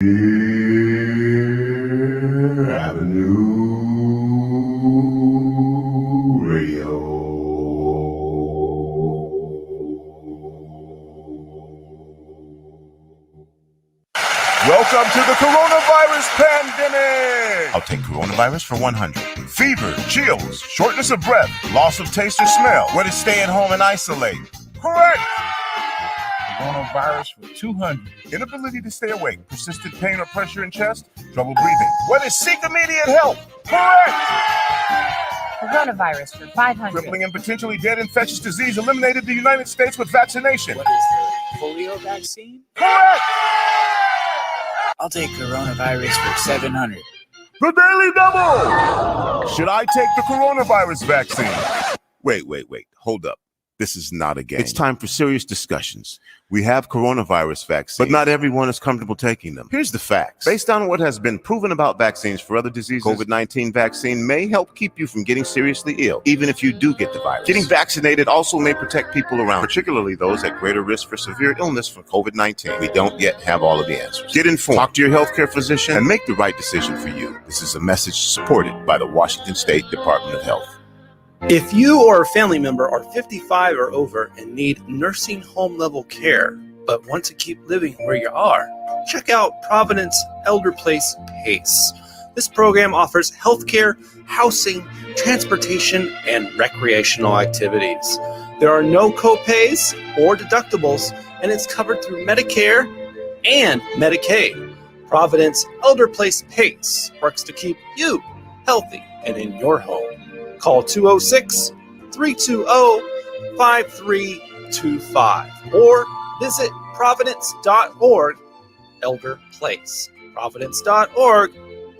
Rainier Avenue Radio. Welcome to the coronavirus pandemic. I'll take coronavirus for 100. Fever, chills, shortness of breath, loss of taste or smell. What is stay at home and isolate? Correct. Coronavirus for 200. Inability to stay awake, persistent pain or pressure in chest, trouble breathing. What is seek immediate help? Correct. Coronavirus for 500. Crippling and potentially dead infectious disease eliminated the United States with vaccination. What is the polio vaccine? Correct. I'll take coronavirus for 700. The Daily Double! Should I take the coronavirus vaccine? Wait. Hold up. This is not a game. It's time for serious discussions. We have coronavirus vaccines, but not everyone is comfortable taking them. Here's the facts. Based on what has been proven about vaccines for other diseases, COVID-19 vaccine may help keep you from getting seriously ill, even if you do get the virus. Getting vaccinated also may protect people around, particularly those at greater risk for severe illness from COVID-19. We don't yet have all of the answers. Get informed, talk to your healthcare physician, and make the right decision for you. This is a message supported by the Washington State Department of Health. If you or a family member are 55 or over and need nursing home level care, but want to keep living where you are, check out Providence Elder Place PACE. This program offers healthcare, housing, transportation, and recreational activities. There are no co-pays or deductibles, and it's covered through Medicare and Medicaid. Providence Elder Place PACE works to keep you healthy and in your home. Call 206-320-5325 or visit providence.org Elder Place. Providence.org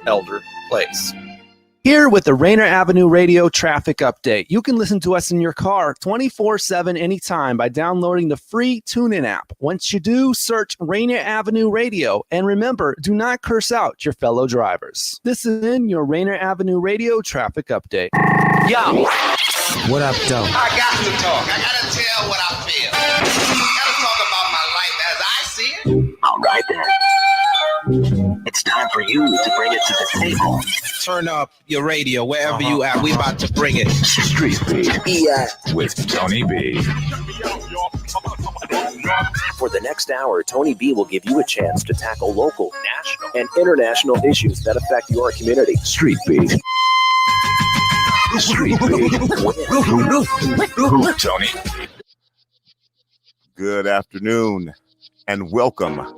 Elder Place. Here with the Rainier Avenue Radio Traffic Update. You can listen to us in your car 24/7 anytime by downloading the free TuneIn app. Once you do, search Rainier Avenue Radio. And remember, do not curse out your fellow drivers. This is your Rainier Avenue Radio Traffic Update. Yo! What up, though? I got to talk. I got to tell what I feel. I got to talk about my life as I see it. All right, then. It's time for you to bring it to the table. Turn up your radio wherever you at. We about to bring it. Street Beat. Yeah. With Tony B. For the next hour, Tony B will give you a chance to tackle local, national, and international issues that affect your community. Street Beat. Street Beat. Tony. Good afternoon and welcome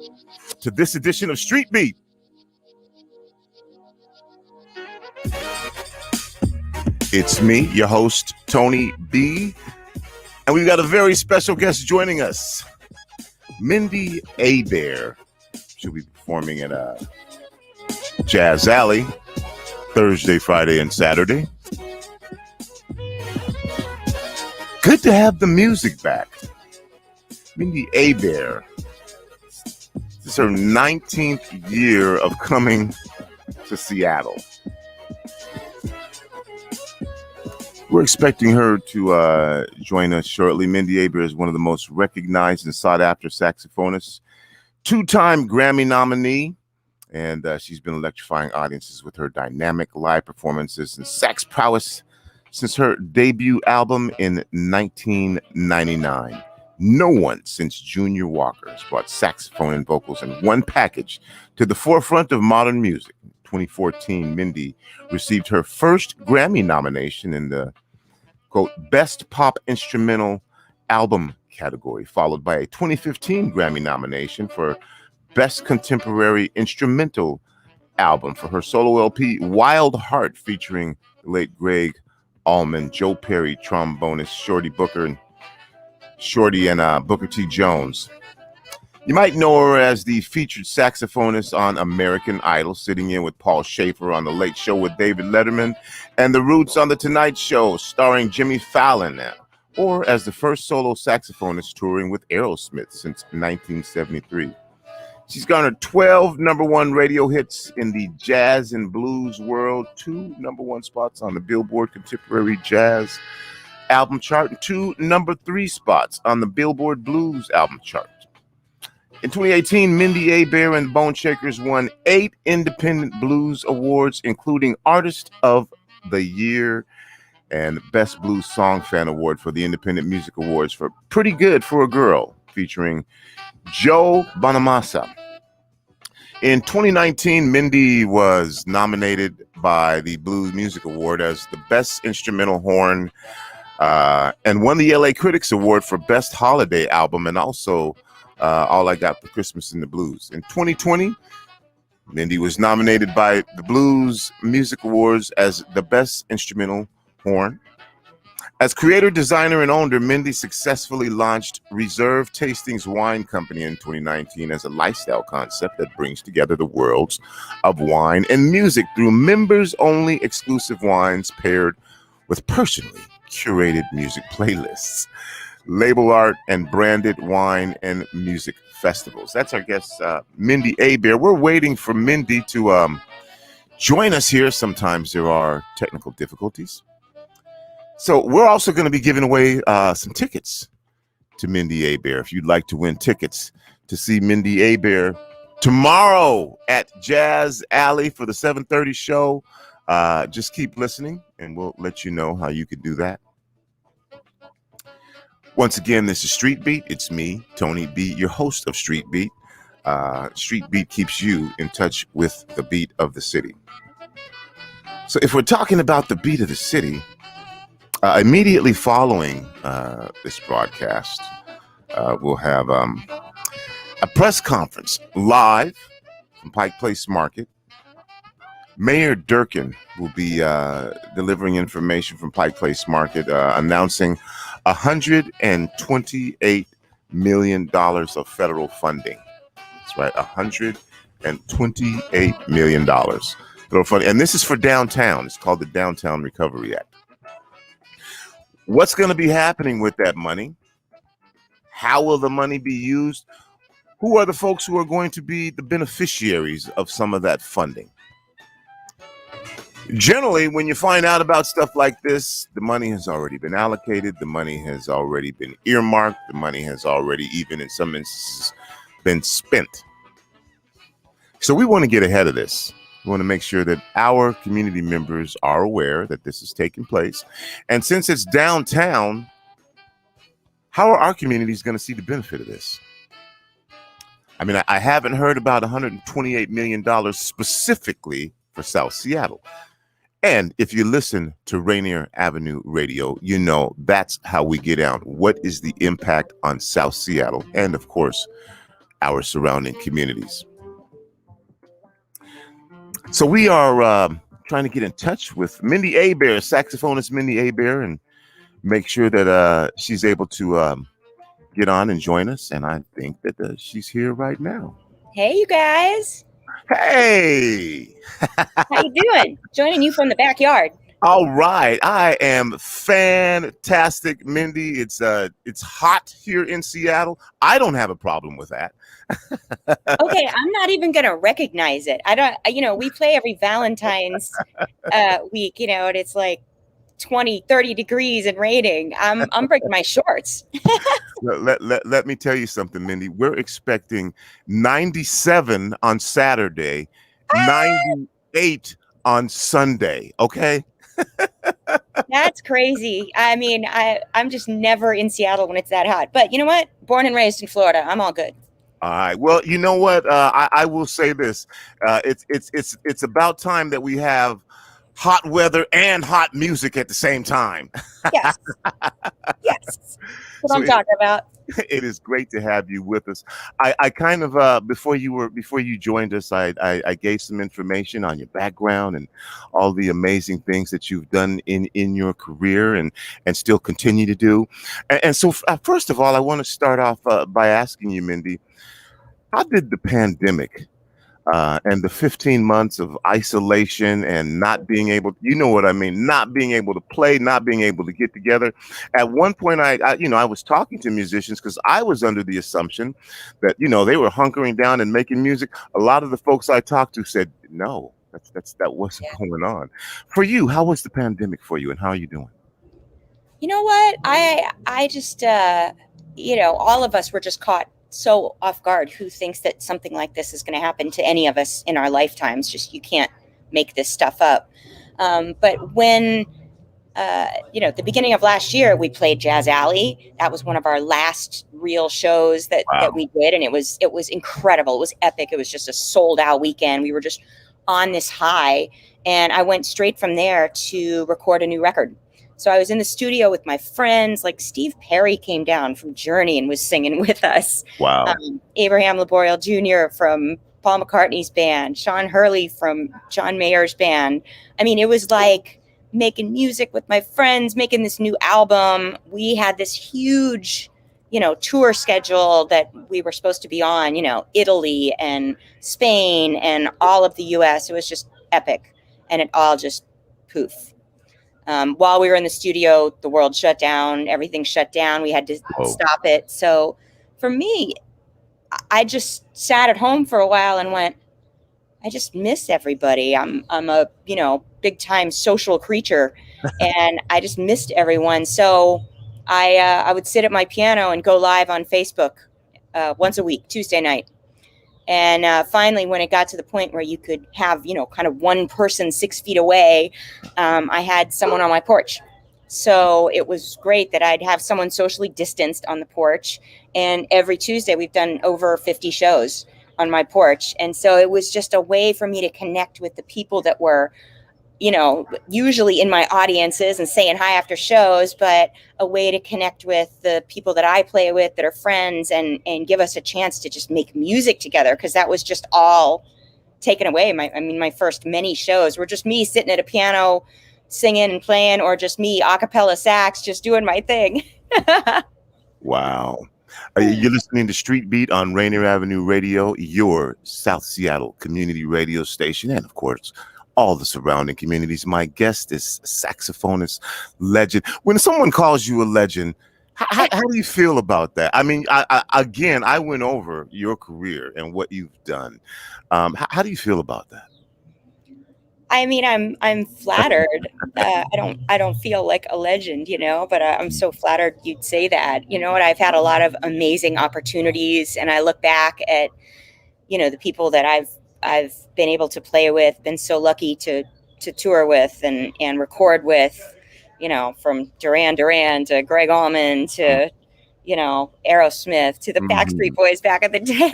to this edition of Street Beat. It's me, your host, Tony B. And we've got a very special guest joining us. Mindi Abair. She'll be performing at Jazz Alley Thursday, Friday, and Saturday. Good to have the music back. Mindi Abair. This is her 19th year of coming to Seattle. We're expecting her to join us shortly. Mindi Abair is one of the most recognized and sought-after saxophonists, two-time Grammy nominee, and she's been electrifying audiences with her dynamic live performances and sax prowess since her debut album in 1999. No one since Junior Walker has brought saxophone and vocals in one package to the forefront of modern music. In 2014, Mindi received her first Grammy nomination in the, quote, Best Pop Instrumental Album category, followed by a 2015 Grammy nomination for Best Contemporary Instrumental Album for her solo LP, Wild Heart, featuring the late Greg Allman, Joe Perry, trombonist Shorty and Booker T. Jones. You might know her as the featured saxophonist on American Idol, sitting in with Paul Schaefer on The Late Show with David Letterman, and The Roots on The Tonight Show, starring Jimmy Fallon now, or as the first solo saxophonist touring with Aerosmith since 1973. She's garnered 12 number one radio hits in the jazz and blues world, 2 number one spots on the Billboard Contemporary Jazz album chart, and 2 number 3 spots on the Billboard Blues album chart. In 2018, Mindi Abair and the Bone Shakers won 8 Independent Blues Awards, including Artist of the Year and Best Blues Song Fan Award for the Independent Music Awards for Pretty Good for a Girl, featuring Joe Bonamassa. In 2019, Mindi was nominated by the Blues Music Award as the Best Instrumental Horn and won the LA Critics Award for Best Holiday Album, and also All I Got for Christmas in the Blues. In 2020, Mindi was nominated by the Blues Music Awards as the Best Instrumental Horn. As creator, designer, and owner, Mindi successfully launched Reserve Tastings Wine Company in 2019 as a lifestyle concept that brings together the worlds of wine and music through members-only exclusive wines paired with personally curated music playlists, label art, and branded wine and music festivals. That's our guest, Mindi Abair. We're waiting for Mindi to join us here. Sometimes there are technical difficulties. So we're also going to be giving away some tickets to Mindi Abair. If you'd like to win tickets to see Mindi Abair tomorrow at Jazz Alley for the 7:30 show, just keep listening and we'll let you know how you can do that. Once again, this is Street Beat. It's me, Tony B, your host of Street Beat. Street Beat keeps you in touch with the beat of the city. So if we're talking about the beat of the city, immediately following this broadcast, we'll have a press conference live from Pike Place Market. Mayor Durkin will be delivering information from Pike Place Market, announcing $128 million of federal funding. That's right, $128 million federal funding. And this is for downtown. It's called the Downtown Recovery Act. What's going to be happening with that money? How will the money be used? Who are the folks who are going to be the beneficiaries of some of that funding? Generally, when you find out about stuff like this, the money has already been allocated. The money has already been earmarked. The money has already, even in some instances, been spent. So we want to get ahead of this. We want to make sure that our community members are aware that this is taking place. And since it's downtown, how are our communities going to see the benefit of this? I mean, I haven't heard about $128 million specifically for South Seattle. And if you listen to Rainier Avenue Radio, you know that's how we get out. What is the impact on South Seattle and, of course, our surrounding communities? So we are trying to get in touch with Mindi Abair, saxophonist Mindi Abair, and make sure that she's able to get on and join us. And I think that she's here right now. Hey, you guys. Hey. How you doing? Joining you from the backyard. All right. I am fantastic, Mindi. It's hot here in Seattle. I don't have a problem with that. Okay, I'm not even going to recognize it. I don't, we play every Valentine's week, and it's like 20, 30 degrees and raining. I'm breaking my shorts. Let me tell you something, Mindi. We're expecting 97 on Saturday, 98 on Sunday. Okay. That's crazy. I mean, I'm just never in Seattle when it's that hot. But you know what? Born and raised in Florida. I'm all good. All right. Well, you know what? I will say this. It's about time that we have hot weather and hot music at the same time. Yes. Yes. That's what I'm talking about. It is great to have you with us. I kind of before you joined us, I gave some information on your background and all the amazing things that you've done in your career and still continue to do. And so first of all, I want to start off by asking you, Mindi, how did the pandemic and the 15 months of isolation and not being able, not being able to play, not being able to get together. At one point, I was talking to musicians because I was under the assumption that, they were hunkering down and making music. A lot of the folks I talked to said, no, that wasn't going on. For you, how was the pandemic for you and how are you doing? You know what? I just, all of us were just caught so off guard. Who thinks that something like this is going to happen to any of us in our lifetimes? Just, you can't make this stuff up. But when, at the beginning of last year, we played Jazz Alley. That was one of our last real shows that we did. And it was incredible. It was epic. It was just a sold out weekend. We were just on this high. And I went straight from there to record a new record. So I was in the studio with my friends, like Steve Perry came down from Journey and was singing with us. Wow. Abraham Laboriel Jr. from Paul McCartney's band, Sean Hurley from John Mayer's band. I mean, it was like making music with my friends, making this new album. We had this huge, tour schedule that we were supposed to be on, Italy and Spain and all of the US. It was just epic. And it all just poof. While we were in the studio, the world shut down, everything shut down. We had to stop it. So for me, I just sat at home for a while and went, I just miss everybody. I'm a, big time social creature and I just missed everyone. So I would sit at my piano and go live on Facebook once a week, Tuesday night. And finally, when it got to the point where you could have, kind of one person 6 feet away, I had someone on my porch. So it was great that I'd have someone socially distanced on the porch. And every Tuesday, we've done over 50 shows on my porch. And so it was just a way for me to connect with the people that were, usually in my audiences and saying hi after shows, but a way to connect with the people that I play with that are friends and give us a chance to just make music together. Cause that was just all taken away. My first many shows were just me sitting at a piano, singing and playing, or just me a cappella sax, just doing my thing. Wow. You're listening to Street Beat on Rainier Avenue Radio, your South Seattle community radio station. And of course, all the surrounding communities. My guest is saxophonist, legend. When someone calls you a legend, how do you feel about that? I mean, I went over your career and what you've done. How do you feel about that? I mean, I'm flattered. I don't feel like a legend, but I'm so flattered you'd say that. And I've had a lot of amazing opportunities, and I look back at, the people that I've been able to play with, been so lucky to tour with and record with, from Duran Duran to Greg Allman to, Aerosmith to the Backstreet Boys back in the day.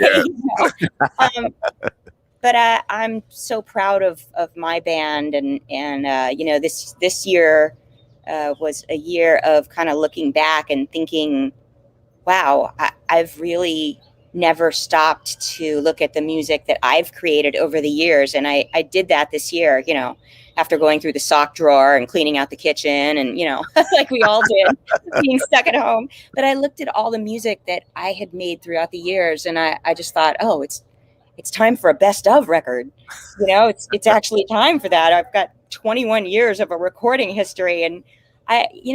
But I'm so proud of my band, and this year was a year of kind of looking back and thinking, wow, I've really never stopped to look at the music that I've created over the years. And I did that this year, after going through the sock drawer and cleaning out the kitchen and, like we all did, being stuck at home. But I looked at all the music that I had made throughout the years, and I just thought, oh, it's time for a best of record. It's actually time for that. I've got 21 years of a recording history, and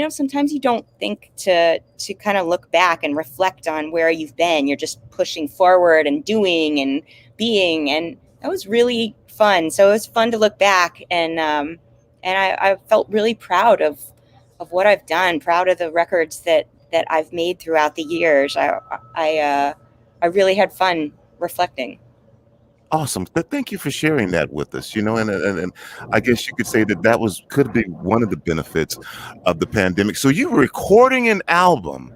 sometimes you don't think to kind of look back and reflect on where you've been. You're just pushing forward and doing and being, and that was really fun. So it was fun to look back, and I felt really proud of what I've done, proud of the records that I've made throughout the years. I really had fun reflecting. Awesome. Thank you for sharing that with us. And I guess you could say that could be one of the benefits of the pandemic. So you were recording an album.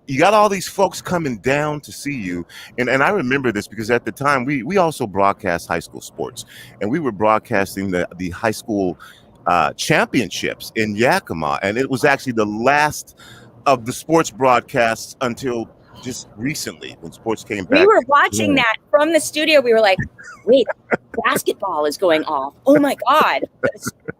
You got all these folks coming down to see you. And I remember this because at the time we also broadcast high school sports, and we were broadcasting the high school championships in Yakima. And it was actually the last of the sports broadcasts until just recently when sports came back. We were watching that from the studio. We were like, wait, basketball is going off. Oh my God,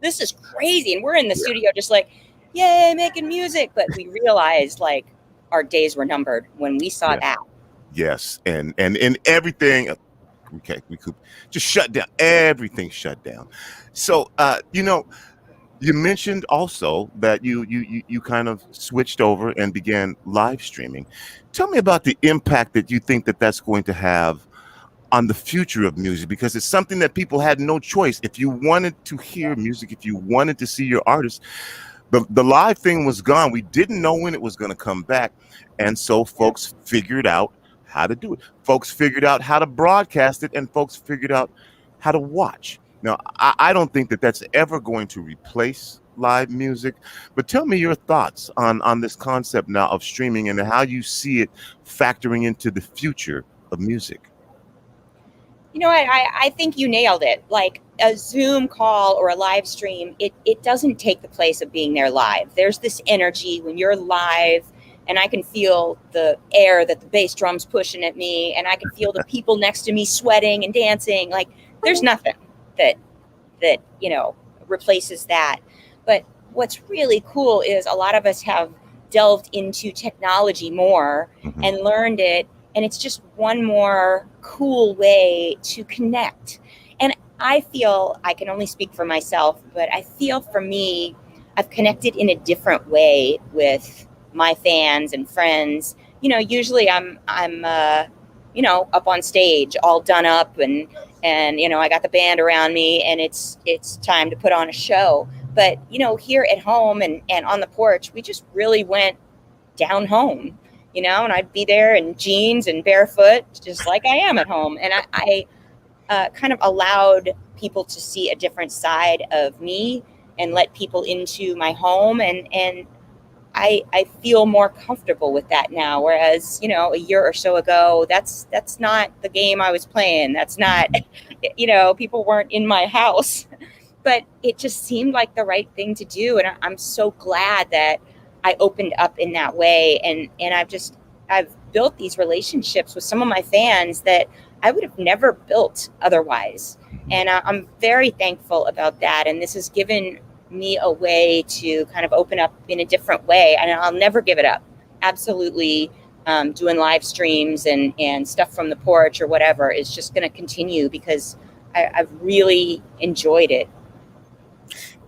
this is crazy. And we're in the studio just like, yay, making music. But we realized like our days were numbered when we saw that. Yes. And everything, okay, we could just shut down. Everything shut down. So, you mentioned also that you kind of switched over and began live streaming. Tell me about the impact that you think that's going to have on the future of music, because it's something that people had no choice. If you wanted to hear music, if you wanted to see your artist, The live thing was gone. We didn't know when it was going to come back. And so folks figured out how to do it. Folks figured out how to broadcast it, and folks figured out how to watch. Now, I don't think that that's ever going to replace live music, but tell me your thoughts on this concept now of streaming and how you see it factoring into the future of music. You know what? I think you nailed it. Like a Zoom call or a live stream, it doesn't take the place of being there live. There's this energy when you're live, and I can feel the air that the bass drum's pushing at me, and I can feel the people next to me sweating and dancing. Like there's nothing that replaces that. But what's really cool is a lot of us have delved into technology more and learned it. And it's just one more cool way to connect. And I feel, I can only speak for myself, but I feel for me, I've connected in a different way with my fans and friends. Usually I'm up on stage, all done up, and I got the band around me, and it's time to put on a show. But here at home and on the porch, we just really went down home. And I'd be there in jeans and barefoot, just like I am at home. And I kind of allowed people to see a different side of me and let people into my home. And I feel more comfortable with that now. Whereas, a year or so ago, that's not the game I was playing. That's not, people weren't in my house. But it just seemed like the right thing to do. And I'm so glad that I opened up in that way, and I've built these relationships with some of my fans that I would have never built otherwise. And I'm very thankful about that. And this has given me a way to kind of open up in a different way, and I'll never give it up. Absolutely. Doing live streams and stuff from the porch or whatever is just going to continue because I've really enjoyed it.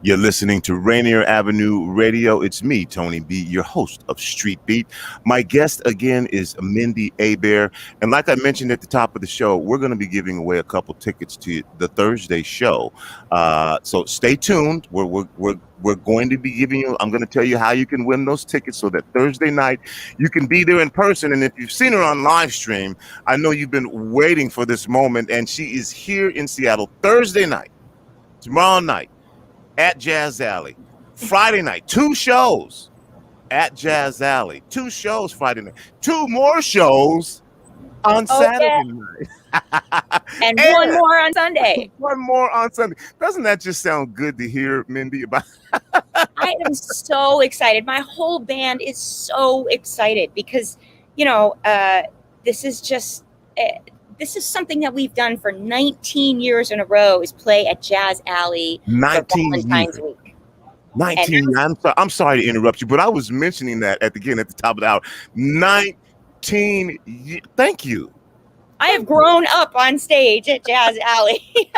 You're listening to Rainier Avenue Radio. It's me, Tony B, your host of Street Beat. My guest again is Mindi Abair. And like I mentioned at the top of the show, we're going to be giving away a couple tickets to the Thursday show. So stay tuned. We're going to be giving you, I'm going to tell you how you can win those tickets so that Thursday night you can be there in person. And if you've seen her on live stream, I know you've been waiting for this moment. And she is here in Seattle Thursday night, tomorrow night, at Jazz Alley. Friday night, 2 shows at Jazz Alley. 2 shows Friday night. 2 more shows on Saturday night. And one more on Sunday. One more on Sunday. Doesn't that just sound good to hear, Mindi? I am so excited. My whole band is so excited because, this is just... this is something that we've done for 19 years in a row, is play at Jazz Alley 19 for Valentine's years. Week. 19. I'm sorry to interrupt you, but I was mentioning that at the top of the hour. 19 years. Thank you. I have grown up on stage at Jazz Alley.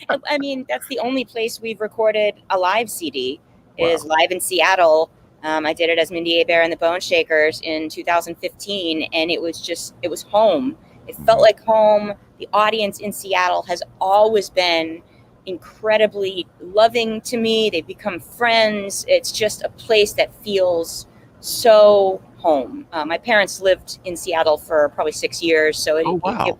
I mean, that's the only place we've recorded a live CD is live in Seattle. I did it as Mindi Abair and the Bone Shakers in 2015, and it was home. It felt like home. The audience in Seattle has always been incredibly loving to me. They've become friends. It's just a place that feels so home. My parents lived in Seattle for probably 6 years, so it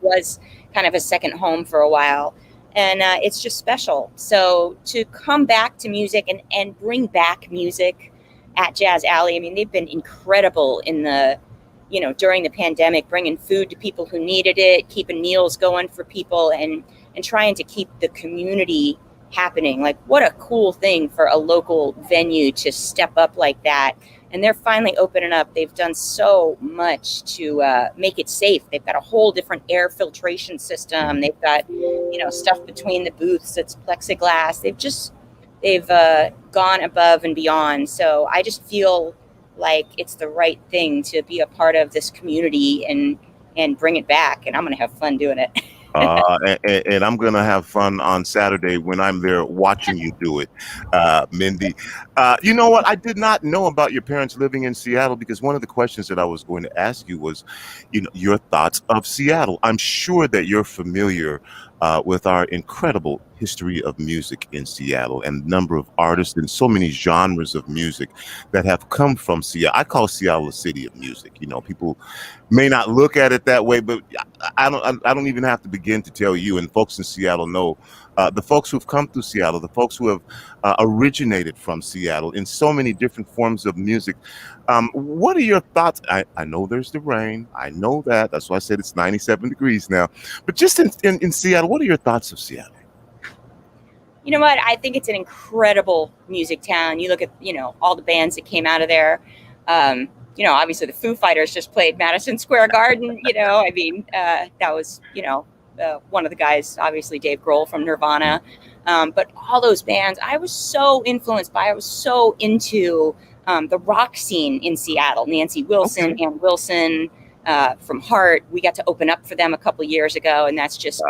was kind of a second home for a while. And it's just special. So to come back to music and bring back music at Jazz Alley, I mean, they've been incredible in the during the pandemic, bringing food to people who needed it, keeping meals going for people, and trying to keep the community happening. Like, what a cool thing for a local venue to step up like that. And they're finally opening up. They've done so much to make it safe. They've got a whole different air filtration system. They've got, stuff between the booths that's plexiglass. They've gone above and beyond. So I just feel like it's the right thing to be a part of this community and bring it back. And I'm going to have fun doing it. And I'm going to have fun on Saturday when I'm there watching you do it, Mindi. You know what? I did not know about your parents living in Seattle, because one of the questions that I was going to ask you was, your thoughts of Seattle. I'm sure that you're familiar with our incredible history of music in Seattle and number of artists and so many genres of music that have come from Seattle. I call Seattle a city of music. You know, people may not look at it that way, but I don't even have to begin to tell you, and folks in Seattle know, the folks who've come through Seattle, the folks who have originated from Seattle in so many different forms of music. What are your thoughts? I know there's the rain. I know that. That's why I said it's 97 degrees now. But just in Seattle, what are your thoughts of Seattle? You know what? I think it's an incredible music town. You look at, all the bands that came out of there. Obviously the Foo Fighters just played Madison Square Garden. That was, one of the guys, obviously Dave Grohl from Nirvana. But all those bands, I was so influenced by. I was so into the rock scene in Seattle. Nancy Wilson, okay. Ann Wilson from Heart. We got to open up for them a couple of years ago, and that's just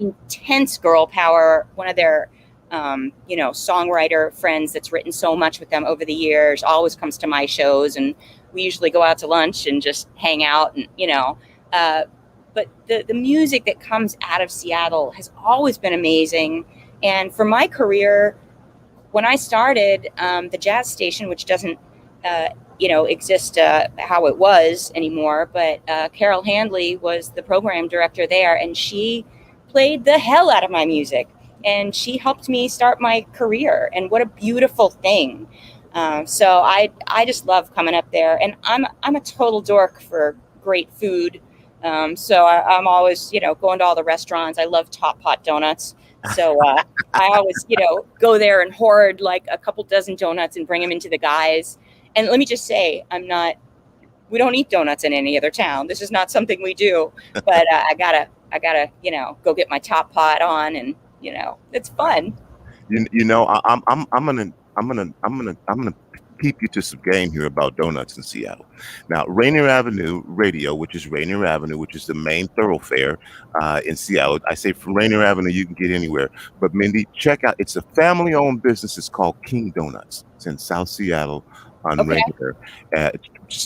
intense girl power. One of their songwriter friends that's written so much with them over the years always comes to my shows, and we usually go out to lunch and just hang out. And but the music that comes out of Seattle has always been amazing. And for my career, when I started the jazz station, which doesn't exist how it was anymore, but Carol Handley was the program director there, and she played the hell out of my music. And she helped me start my career, and what a beautiful thing. So I just love coming up there, and I'm a total dork for great food. So I'm always, going to all the restaurants. I love Top Pot donuts. So I always, go there and hoard like a couple dozen donuts and bring them into the guys. And let me just say, we don't eat donuts in any other town. This is not something we do, but I gotta, go get my Top Pot on, and it's fun. I'm gonna keep you to some game here about donuts in Seattle. Now, Rainier Avenue Radio, which is Rainier Avenue, which is the main thoroughfare in Seattle. I say from Rainier Avenue, you can get anywhere. But Mindi, check out, it's a family-owned business. It's called King Donuts. It's in South Seattle on Rainier.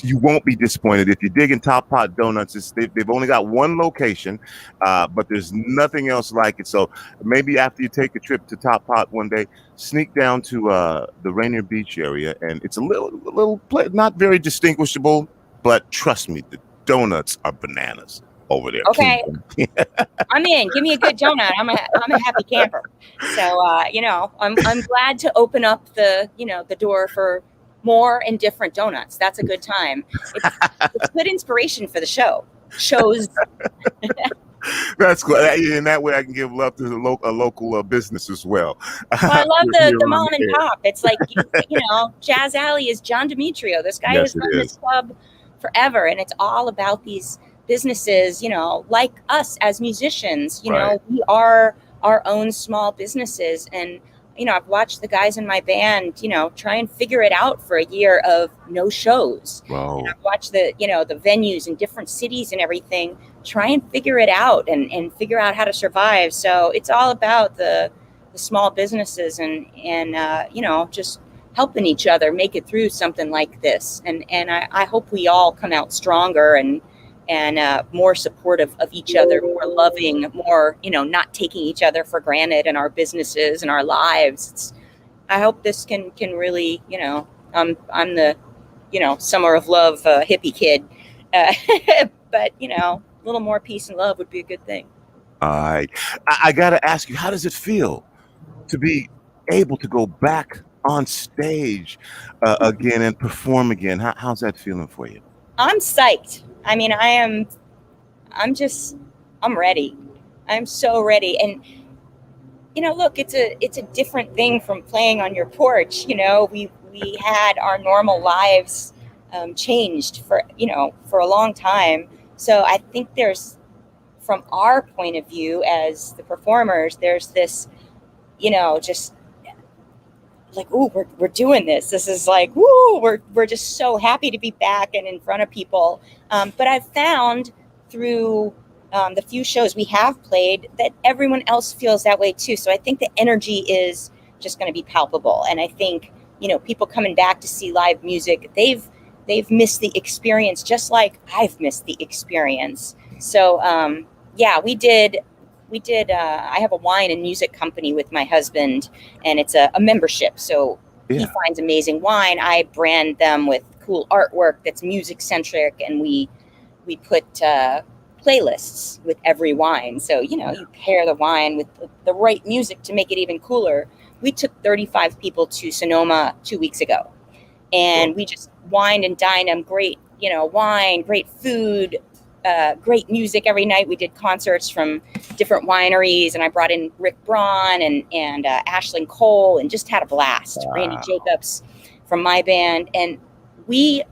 You won't be disappointed. If you're digging Top Pot Donuts, they've only got one location, but there's nothing else like it. So maybe after you take a trip to Top Pot one day, sneak down to the Rainier Beach area, and it's a little not very distinguishable, but trust me, the donuts are bananas over there. Okay, I'm in. Give me a good donut. I'm a happy camper. So I'm glad to open up the door for more and different donuts. That's a good time. It's good inspiration for the shows. That's good. In that way, I can give love to a local business as well. I love the mom and pop. It's like, Jazz Alley is John Demetrio. This guy has run this club forever, and it's all about these businesses, like us as musicians. Right. We are our own small businesses, and I've watched the guys in my band, try and figure it out for a year of no shows. Wow. And I've watched the venues in different cities and everything, try and figure it out and figure out how to survive. So it's all about the small businesses and just helping each other make it through something like this. And I hope we all come out stronger and more supportive of each other, more loving, more, not taking each other for granted in our businesses and our lives. I hope this can really, I'm the, summer of love hippie kid, but, a little more peace and love would be a good thing. I got to ask you, how does it feel to be able to go back on stage again and perform again? How's that feeling for you? I'm psyched. I'm ready. I'm so ready. And, look, it's a different thing from playing on your porch. We had our normal lives changed for a long time. So I think there's, from our point of view as the performers, there's this, just like, ooh, we're doing this. This is like, woo, we're just so happy to be back and in front of people. But I've found through the few shows we have played that everyone else feels that way too. So I think the energy is just going to be palpable. And I think, people coming back to see live music, they've missed the experience just like I've missed the experience. So, we did we did. I have a wine and music company with my husband, and it's a membership. So he finds amazing wine. I brand them with cool artwork that's music centric, and we put playlists with every wine. So you pair the wine with the right music to make it even cooler. We took 35 people to Sonoma 2 weeks ago, and we just wined and dined them. Great, wine, great food. Great music every night. We did concerts from different wineries, and I brought in Rick Braun and Ashlyn Cole, and just had a blast. Wow. Randy Jacobs from my band, and we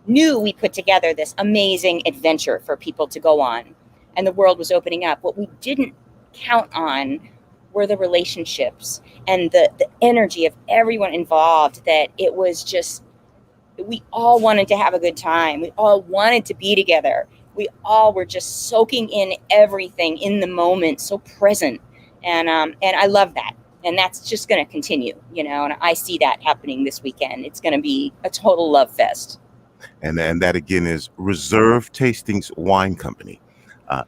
knew we put together this amazing adventure for people to go on, and the world was opening up. What we didn't count on were the relationships and the energy of everyone involved. That it was just, we all wanted to have a good time. We all wanted to be together. We all were just soaking in everything in the moment, so present. And I love that. And that's just going to continue, and I see that happening this weekend. It's going to be a total love fest. And that again is Reserve Tastings Wine Company,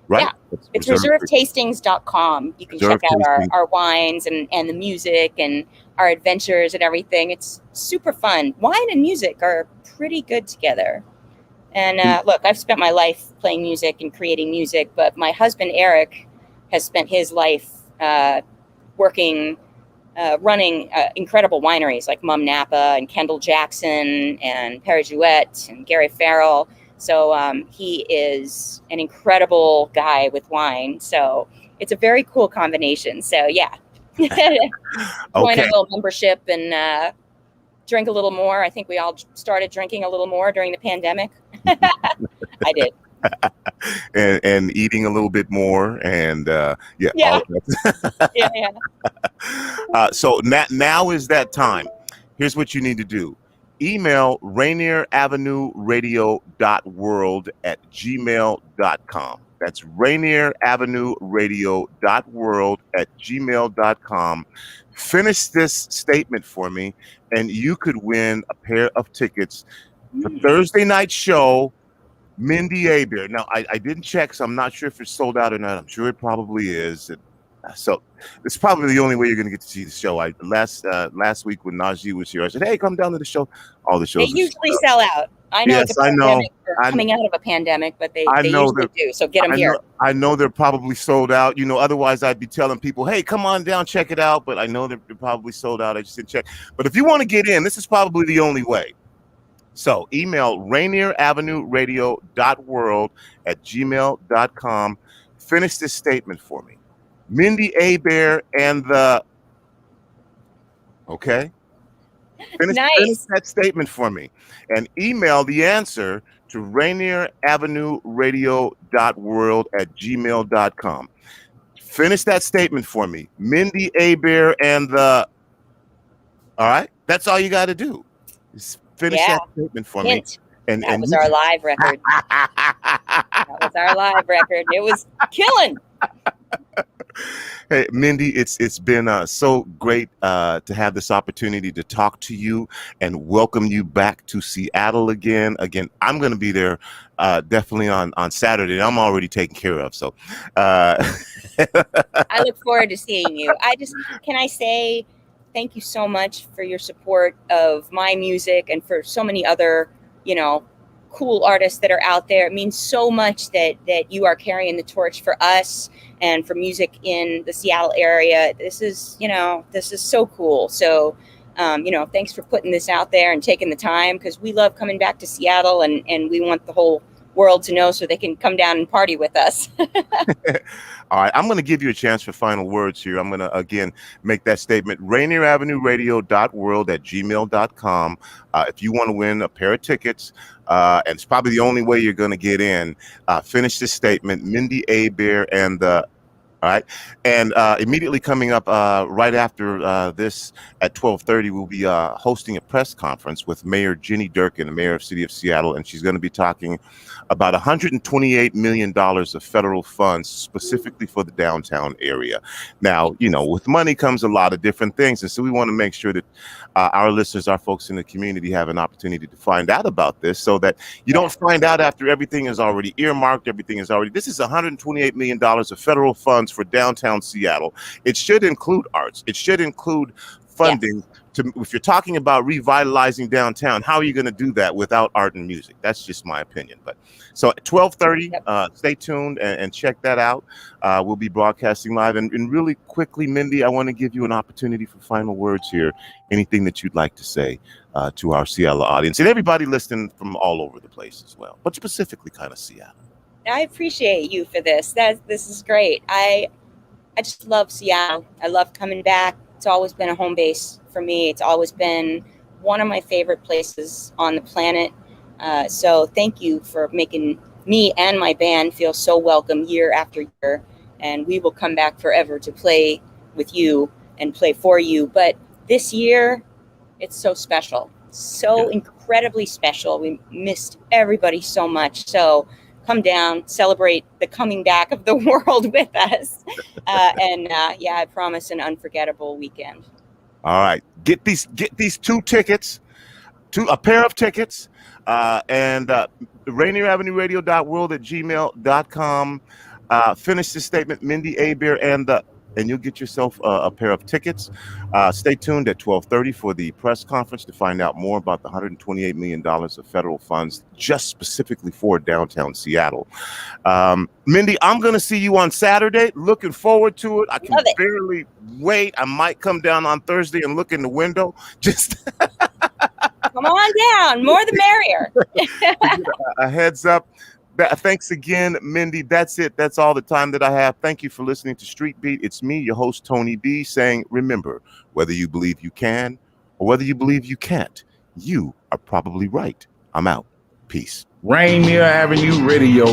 right? Yeah, it's reservetastings.com. You can check out our wines and the music and our adventures and everything. It's super fun. Wine and music are pretty good together. And look, I've spent my life playing music and creating music, but my husband, Eric, has spent his life running incredible wineries like Mum Napa and Kendall Jackson and Perry-Jouet and Gary Farrell. So he is an incredible guy with wine. So it's a very cool combination. So yeah, join a little membership and drink a little more. I think we all started drinking a little more during the pandemic. I did. and eating a little bit more, and so now is that time. Here's what you need to do. Email rainieravenueradio.world@gmail.com. That's rainieravenueradio.world@gmail.com. Finish this statement for me, and you could win a pair of tickets for Thursday night show, Mindi Abair. Now, I didn't check, so I'm not sure if it's sold out or not. I'm sure it probably is. So it's probably the only way you're going to get to see the show. Last week when Najee was here, I said, "Hey, come down to the show." All the shows. They usually sell out. I know it's a pandemic. They're coming out of a pandemic, but they usually do. So get them here. I know they're probably sold out. Otherwise I'd be telling people, "Hey, come on down, check it out." But I know they're probably sold out. I just didn't check. But if you want to get in, this is probably the only way. So email rainieravenueradio.world@gmail.com. Finish this statement for me. Mindi Abair and the... Okay? Finish that statement for me. And email the answer to rainieravenueradio.world@gmail.com. Finish that statement for me. Mindi Abair and the... All right? That's all you got to do. Just finish that statement for me. And that was our live record. It was killing. Hey, Mindi, it's been so great to have this opportunity to talk to you and welcome you back to Seattle again. Again, I'm going to be there definitely on Saturday. I'm already taken care of. So I look forward to seeing you. Can I say thank you so much for your support of my music and for so many other, cool artists that are out there. It means so much that you are carrying the torch for us and for music in the Seattle area. This is so cool. So, thanks for putting this out there and taking the time, because we love coming back to Seattle and we want the whole world to know so they can come down and party with us. All right, I'm going to give you a chance for final words here. I'm going to, again, make that statement, rainieravenueradio.world@gmail.com. If you want to win a pair of tickets, and it's probably the only way you're going to get in, finish this statement, Mindi Abair and the... All right. And immediately coming up right after this at 12:30, we'll be hosting a press conference with Mayor Jenny Durkin, the mayor of the city of Seattle. And she's going to be talking about $128 million of federal funds specifically for the downtown area. Now, with money comes a lot of different things. And so we want to make sure that our listeners, our folks in the community have an opportunity to find out about this, so that you don't find out after everything is already earmarked, everything is already... This is $128 million of federal funds funds for downtown Seattle. It should include arts. It should include funding. If you're talking about revitalizing downtown, how are you going to do that without art and music? That's just my opinion. But so at 12:30, stay tuned and check that out. We'll be broadcasting live. And really quickly, Mindi, I want to give you an opportunity for final words here. Anything that you'd like to say to our Seattle audience and everybody listening from all over the place as well, but specifically kind of Seattle. I appreciate you for this. This is great. I just love Seattle. I love coming back. It's always been a home base for me. It's always been one of my favorite places on the planet. So thank you for making me and my band feel so welcome year after year. And we will come back forever to play with you and play for you. But this year, it's so special, so incredibly special. We missed everybody so much. So come down, celebrate the coming back of the world with us. I promise an unforgettable weekend. All right. Get these 2 tickets, a pair of tickets, and Rainier Avenue Radio.world@gmail.com. Finish this statement, Mindi Abair, and you'll get yourself a pair of tickets. Stay tuned at 12:30 for the press conference to find out more about the $128 million of federal funds just specifically for downtown Seattle. Mindi, I'm going to see you on Saturday. Looking forward to it. I can barely wait. I might come down on Thursday and look in the window. Just come on down. More the merrier. A heads up. Thanks again, Mindi. That's it. That's all the time that I have. Thank you for listening to Street Beat. It's me, your host, Tony B, saying, remember, whether you believe you can or whether you believe you can't, you are probably right. I'm out. Peace. Rainier Avenue Radio.